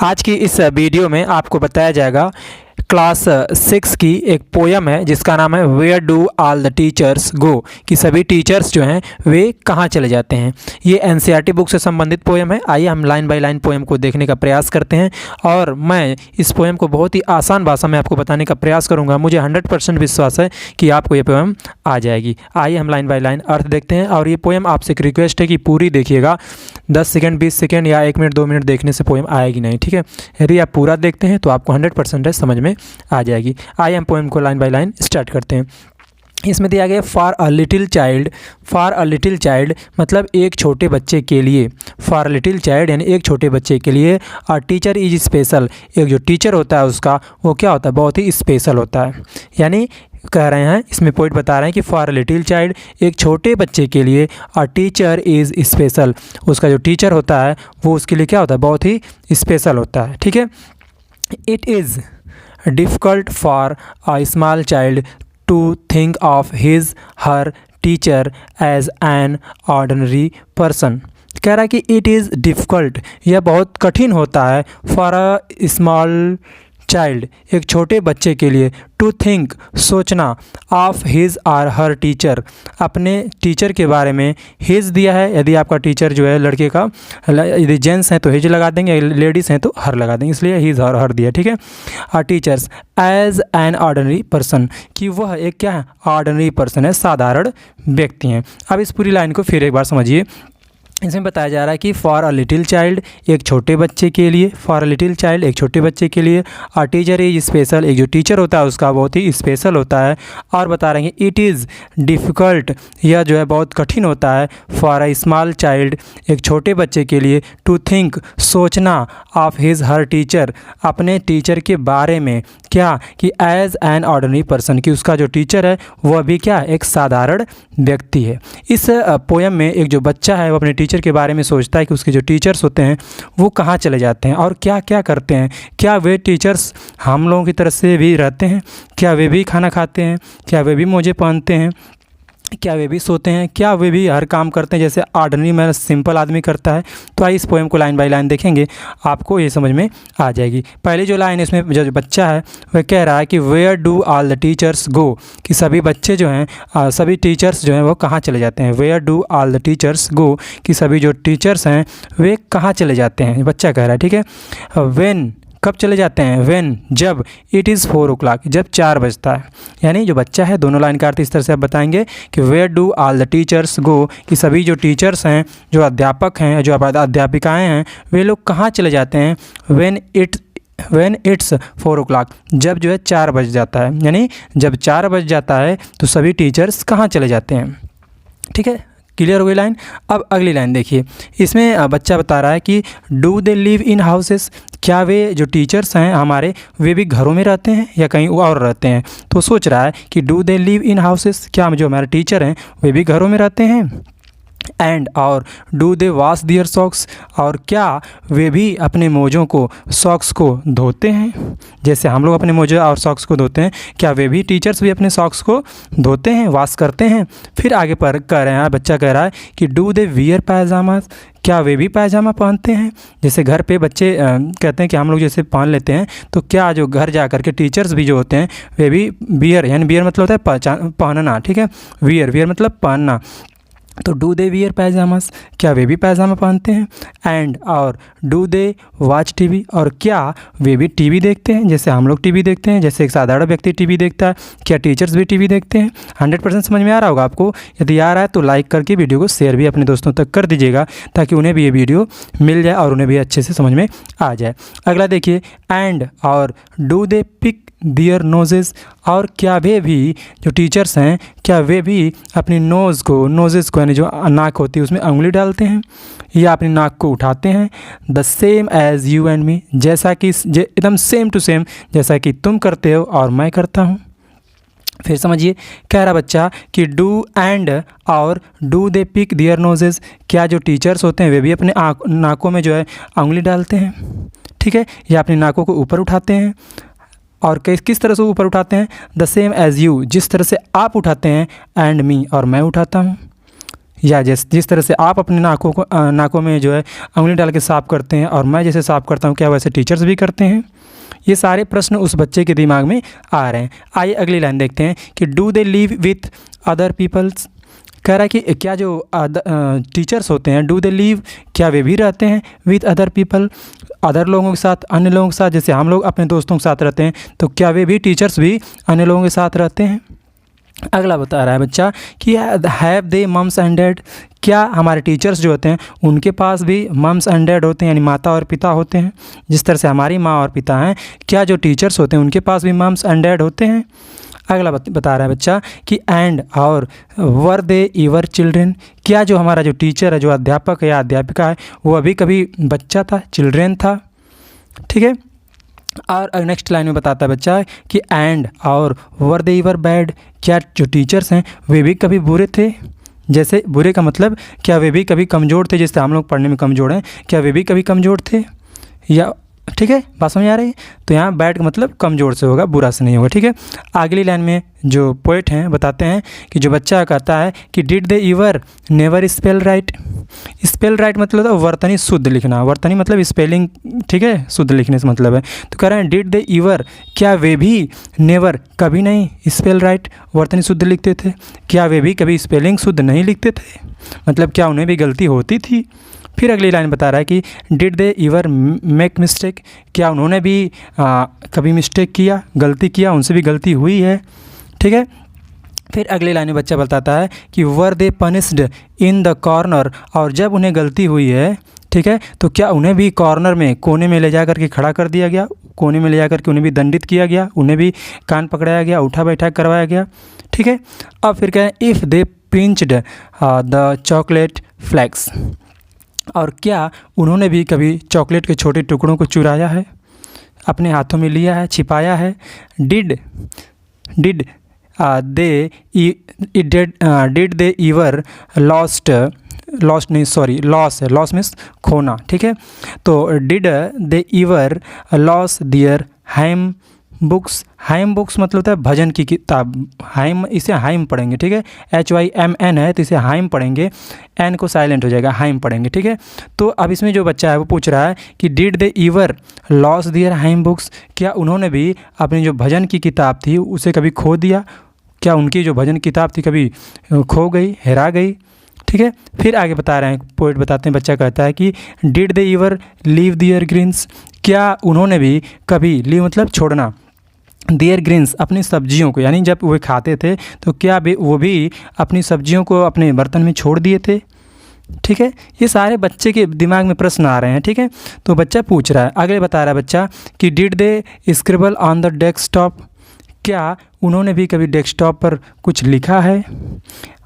आज की इस वीडियो में आपको बताया जाएगा क्लास 6 की एक पोयम है जिसका नाम है where do all the teachers go, कि सभी टीचर्स जो हैं वे कहाँ चले जाते हैं। ये एनसीईआरटी बुक से संबंधित पोयम है। आइए हम लाइन बाय लाइन पोयम को देखने का प्रयास करते हैं और मैं इस पोयम को बहुत ही आसान भाषा में आपको बताने का प्रयास करूंगा। मुझे 100% विश्वास है कि आपको ये पोयम आ जाएगी। आइए हम लाइन बाय लाइन अर्थ देखते हैं और ये पोयम आपसे एक रिक्वेस्ट है कि पूरी देखिएगा। 10 सेकेंड 20 सेकेंड या 1 मिनट 2 मिनट देखने से पोयम आएगी नहीं, ठीक है। यदि आप पूरा देखते हैं तो आपको 100% समझ में आ जाएगी। आइए हम पोएम को लाइन बाय लाइन स्टार्ट करते हैं। इसमें दिया गया फॉर अ लिटिल चाइल्ड मतलब एक छोटे बच्चे के लिए। फॉर लिटिल चाइल्ड यानी एक छोटे बच्चे के लिए। अ टीचर इज स्पेशल, एक जो टीचर होता है उसका वो क्या होता है, बहुत ही स्पेशल होता है। यानी कह रहे हैं, इसमें पोइट बता रहे हैं कि फॉर लिटिल चाइल्ड एक छोटे बच्चे के लिए अ टीचर इज़ स्पेशल, उसका जो टीचर होता है वो उसके लिए क्या होता है, बहुत ही स्पेशल होता है, ठीक है। It is difficult for a small child to think of his her teacher as an ordinary person। कह रहा है कि it is difficult, यह बहुत कठिन होता है for a small चाइल्ड एक छोटे बच्चे के लिए टू थिंक सोचना of his or her teacher अपने टीचर के बारे में। हिज दिया है, यदि आपका टीचर जो है लड़के का, यदि जेंट्स हैं तो हिज लगा देंगे, लेडीज़ हैं तो हर लगा देंगे, इसलिए हिज हर दिया, ठीक है। Are teachers as an ordinary person, कि वह एक क्या है, ऑर्डिनरी पर्सन है, साधारण व्यक्ति हैं। अब इस पूरी लाइन को फिर एक बार समझिए। इसमें बताया जा रहा है कि फॉर अ लिटिल चाइल्ड एक छोटे बच्चे के लिए, फॉर अ लिटिल चाइल्ड एक छोटे बच्चे के लिए। अ टीचर इज स्पेशल, एक जो टीचर होता है उसका बहुत ही स्पेशल होता है। और बता रहे हैं इट इज़ डिफ़िकल्ट, यह जो है बहुत कठिन होता है। फॉर अ स्मॉल चाइल्ड एक छोटे बच्चे के लिए टू थिंक सोचना ऑफ हिज हर टीचर अपने टीचर के बारे में, क्या कि एज एन ऑर्डिनरी पर्सन, कि उसका जो टीचर है वह भी क्या एक साधारण व्यक्ति है। इस पोयम में एक जो बच्चा है वो अपने टीचर के बारे में सोचता है कि उसके जो टीचर्स होते हैं वो कहाँ चले जाते हैं और क्या क्या करते हैं। क्या वे टीचर्स हम लोगों की तरह से भी रहते हैं? क्या वे भी खाना खाते हैं? क्या वे भी मोजे पहनते हैं? क्या वे भी सोते हैं? क्या वे भी हर काम करते हैं जैसे ऑर्डिनरी मैन सिंपल आदमी करता है? तो आइए इस पोएम को लाइन बाय लाइन देखेंगे, आपको ये समझ में आ जाएगी। पहली जो लाइन इसमें जो बच्चा है वह कह रहा है कि where do all the teachers go, कि सभी बच्चे जो हैं सभी टीचर्स जो हैं वो कहाँ चले जाते हैं। Where do all the teachers go, कि सभी जो टीचर्स हैं वे कहाँ चले जाते हैं, बच्चा कह रहा है, ठीक है। व्हेन कब चले जाते हैं, व्हेन जब, इट इज़ 4 o'clock जब 4 बजता है। यानी जो बच्चा है, दोनों लाइन का अर्थ इस तरह से आप बताएंगे कि where do all the teachers go, कि सभी जो टीचर्स हैं, जो अध्यापक हैं, जो अध्यापिकाएँ हैं, वे लोग कहाँ चले जाते हैं। व्हेन इट्स 4 o'clock जब जो है 4 बज जाता है, यानी जब 4 बज जाता है तो सभी टीचर्स कहाँ चले जाते हैं, ठीक है। क्लियर हो गई लाइन। अब अगली लाइन देखिए, इसमें बच्चा बता रहा है कि do they live in houses, क्या वे जो टीचर्स हैं हमारे वे भी घरों में रहते हैं या कहीं और रहते हैं। तो सोच रहा है कि do they live in houses, क्या जो हमारे टीचर हैं वे भी घरों में रहते हैं। एंड और do they wash their socks, और क्या वे भी अपने मोजों को, सॉक्स को धोते हैं जैसे हम लोग अपने मोजे और सॉक्स को धोते हैं। क्या वे भी टीचर्स भी अपने सॉक्स को धोते हैं, वॉश करते हैं। फिर आगे पर कह रहे हैं, बच्चा कह रहा है कि डू दे वियर पैजामास, क्या वे भी पैजामा पहनते हैं। जैसे घर पे बच्चे कहते हैं कि हम लोग जैसे पहन लेते हैं, तो क्या जो घर जा कर के टीचर्स भी जो होते हैं वे भी वियर, यानी वियर मतलब होता है पहनना, ठीक है। वियर मतलब पहनना, तो डू दे वियर पैजामास, क्या वे भी पैजामा पहनते हैं। एंड और डू दे वॉच टीवी, और क्या वे भी टीवी देखते हैं जैसे हम लोग टीवी देखते हैं, जैसे एक साधारण व्यक्ति टीवी देखता है। क्या टीचर्स भी टीवी देखते हैं। 100% समझ में आ रहा होगा आपको। यदि आ रहा है तो लाइक करके वीडियो को शेयर भी अपने दोस्तों तक कर दीजिएगा ताकि उन्हें भी ये वीडियो मिल जाए और उन्हें भी अच्छे से समझ में आ जाए। अगला देखिए, एंड और do they pick their noses, और क्या वे भी जो टीचर्स हैं क्या वे भी अपनी नोज़ को यानी जो नाक होती है उसमें उंगली डालते हैं या अपनी नाक को उठाते हैं। The same as you and me, जैसा कि एकदम सेम टू सेम जैसा कि तुम करते हो और मैं करता हूँ। फिर समझिए, कह रहा बच्चा कि डू एंड और do they pick their noses, क्या जो टीचर्स होते हैं वे भी अपने नाकों में जो है उंगली डालते हैं, ठीक है, या अपनी नाकों को ऊपर उठाते हैं। और किस तरह से ऊपर उठाते हैं। द सेम एज़ यू, जिस तरह से आप उठाते हैं, एंड मी, और मैं उठाता हूँ। या जिस तरह से आप अपने नाकों में जो है उंगली डाल के साफ़ करते हैं और मैं जैसे साफ़ करता हूँ, क्या वैसे टीचर्स भी करते हैं? ये सारे प्रश्न उस बच्चे के दिमाग में आ रहे हैं। आइए अगली लाइन देखते हैं कि do they live with other peoples. कह रहा है कि क्या जो टीचर्स होते हैं, डू दे लिव, क्या वे भी रहते हैं विथ अदर पीपल, अदर लोगों के साथ, अन्य लोगों के साथ? जैसे हम लोग अपने दोस्तों के साथ रहते हैं, तो क्या वे भी टीचर्स भी अन्य लोगों के साथ रहते हैं? अगला बता रहा है बच्चा कि have they mums and dad. क्या हमारे टीचर्स जो होते हैं उनके पास भी मम्स एंड डैड होते हैं, यानी माता और पिता होते हैं? जिस तरह से हमारी माँ और पिता हैं, क्या जो टीचर्स होते हैं उनके पास भी मम्स एंड डैड होते हैं? अगला बता रहा है बच्चा कि एंड और वर दे ईवर चिल्ड्रेन। क्या जो हमारा जो टीचर है, जो अध्यापक है या अध्यापिका है, वो अभी कभी बच्चा था, चिल्ड्रेन था? ठीक है। और नेक्स्ट लाइन में बताता है बच्चा कि एंड और वर दे ईवर बैड। क्या जो टीचर्स हैं वे भी कभी बुरे थे? जैसे बुरे का मतलब क्या वे भी कभी कमज़ोर थे? जैसे हम लोग पढ़ने में कमज़ोर हैं, क्या वे भी कभी कमज़ोर थे? या ठीक है, बात समझ आ रही है? तो यहाँ बैड का मतलब कमज़ोर से होगा, बुरा से नहीं होगा। ठीक है। अगली लाइन में जो पोएट हैं बताते हैं कि जो बच्चा कहता है कि did they ईवर never spell right. Spell right मतलब वर्तनी शुद्ध लिखना, वर्तनी मतलब स्पेलिंग, ठीक है, शुद्ध लिखने से मतलब है। तो कह रहे हैं डिड दे ईवर, क्या वे भी नेवर कभी नहीं स्पेल राइट वर्तनी शुद्ध लिखते थे? क्या वे भी कभी स्पेलिंग शुद्ध नहीं लिखते थे? मतलब क्या उन्हें भी गलती होती थी? फिर अगली लाइन बता रहा है कि डिड दे ईवर मेक मिस्टेक। क्या उन्होंने भी कभी मिस्टेक किया, गलती किया, उनसे भी गलती हुई है? ठीक है। फिर अगली लाइन में बच्चा बताता है कि वर दे पनिश्ड इन द कॉर्नर। और जब उन्हें गलती हुई है, ठीक है, तो क्या उन्हें भी कॉर्नर में, कोने में ले जा कर के खड़ा कर दिया गया? कोने में ले जा कर के उन्हें भी दंडित किया गया, उन्हें भी कान पकड़ाया गया, उठा बैठा करवाया गया? ठीक है। अब फिर क्या है, if they pinched the chocolate flakes. और क्या उन्होंने भी कभी चॉकलेट के छोटे टुकड़ों को चुराया है, अपने हाथों में लिया है, छिपाया है? Did they ever lose means खोना। ठीक है। तो did they ever lose their hymn books मतलब होता है भजन की किताब। हाइम, इसे हाइम पढ़ेंगे, ठीक है, HYMN है, तो इसे हाइम पढ़ेंगे, एन को साइलेंट हो जाएगा, हाइम पढ़ेंगे। ठीक है। तो अब इसमें जो बच्चा है वो पूछ रहा है कि did they ever lose their hymn books. क्या उन्होंने भी अपनी जो भजन की किताब थी उसे कभी खो दिया? क्या उनकी जो भजन किताब थी कभी खो गई, हेरा गई? ठीक है। फिर आगे बता रहे हैं, पोएट बताते हैं, बच्चा कहता है कि did they ever leave their greens. क्या उन्होंने भी कभी, लीव मतलब छोड़ना, दियर ग्रीन्स अपनी सब्जियों को, यानी जब वे खाते थे तो क्या वो भी अपनी सब्जियों को अपने बर्तन में छोड़ दिए थे? ठीक है। ये सारे बच्चे के दिमाग में प्रश्न आ रहे हैं। ठीक है। तो बच्चा पूछ रहा है, आगे बता रहा है बच्चा कि did they scribble on the desktop. क्या उन्होंने भी कभी डेस्कटॉप पर कुछ लिखा है?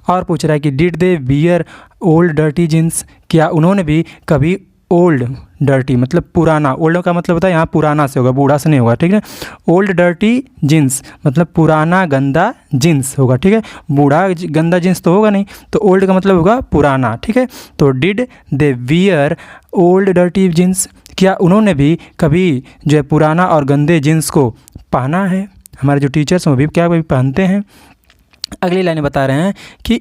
और पूछ रहा है कि did they wear old dirty jeans. क्या उन्होंने भी कभी ओल्ड डर्टी मतलब पुराना, ओल्ड का मतलब होता है यहाँ पुराना से होगा, बूढ़ा से नहीं होगा। ठीक है। ओल्ड डर्टी जीन्स मतलब पुराना गंदा जीन्स होगा। ठीक है। बूढ़ा गंदा जीन्स तो होगा नहीं, तो ओल्ड का मतलब होगा पुराना। ठीक है। तो did they wear old dirty jeans. क्या उन्होंने भी कभी जो है पुराना और गंदे जीन्स को पहना है? हमारे जो टीचर्स हैं वो भी क्या कभी पहनते हैं? अगली लाइन बता रहे हैं कि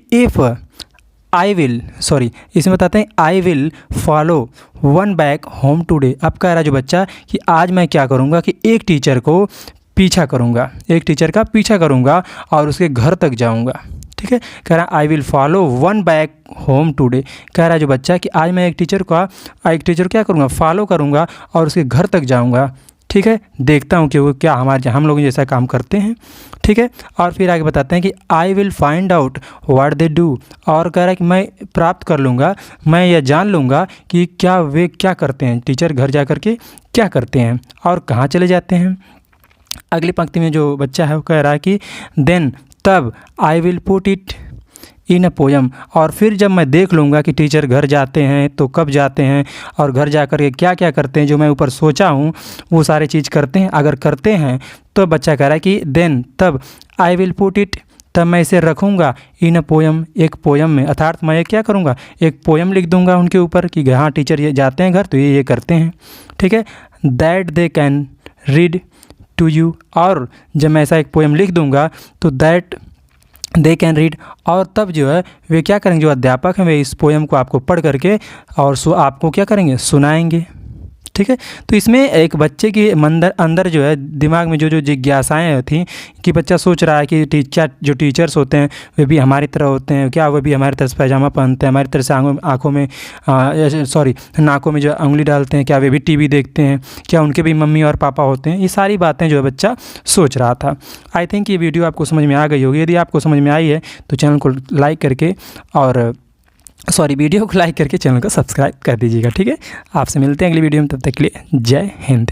इसमें बताते हैं I will follow one back home today. अब कह रहा है जो बच्चा कि आज मैं क्या करूँगा कि एक टीचर का पीछा करूँगा और उसके घर तक जाऊँगा। ठीक है। कह रहा है I will follow one back home today. कह रहा है जो बच्चा कि आज मैं एक टीचर क्या करूँगा, फॉलो करूँगा और उसके घर तक जाऊँगा। ठीक है। देखता हूँ कि वो क्या हम लोग जैसा काम करते हैं। ठीक है। और फिर आगे बताते हैं कि I will find out what they do. और कह रहा है कि मैं प्राप्त कर लूँगा, मैं यह जान लूँगा कि क्या वे क्या करते हैं, टीचर घर जा कर के क्या करते हैं और कहाँ चले जाते हैं। अगली पंक्ति में जो बच्चा है वो कह रहा है कि देन तब I will put it in a poem. और फिर जब मैं देख लूँगा कि टीचर घर जाते हैं तो कब जाते हैं और घर जा कर के क्या क्या करते हैं, जो मैं ऊपर सोचा हूँ वो सारे चीज़ करते हैं। अगर करते हैं तो बच्चा कह रहा है कि देन तब आई विल पुट इट, तब मैं इसे रखूँगा इन अ पोयम, एक पोयम में। अर्थात मैं क्या करूँगा, एक पोयम लिख दूँगा उनके ऊपर कि हाँ टीचर ये जाते हैं घर तो ये करते हैं। ठीक है। That they can read to you. और जब मैं ऐसा एक पोयम लिख दूँगा तो दैट दे कैन रीड। और तब जो है वे क्या करेंगे, जो अध्यापक हैं वे इस पोएम को आपको पढ़ करके और आपको क्या करेंगे, सुनाएंगे। ठीक है, तो इसमें एक बच्चे के अंदर जो है दिमाग में जो जिज्ञासाएँ थी कि बच्चा सोच रहा है कि जो टीचर्स होते हैं वे भी हमारी तरह होते हैं क्या, वे भी हमारी तरह से पैजामा पहनते हैं, हमारी तरह से आँखों में नाकों में जो उंगली डालते हैं, क्या वे भी टीवी देखते हैं, क्या उनके भी मम्मी और पापा होते हैं। ये सारी बातें जो है बच्चा सोच रहा था। आई थिंक ये वीडियो आपको समझ में आ गई होगी। यदि आपको समझ में आई है तो चैनल को लाइक करके और वीडियो को लाइक करके चैनल को सब्सक्राइब कर दीजिएगा। ठीक है, आपसे मिलते हैं अगली वीडियो में, तब तक के लिए जय हिंद।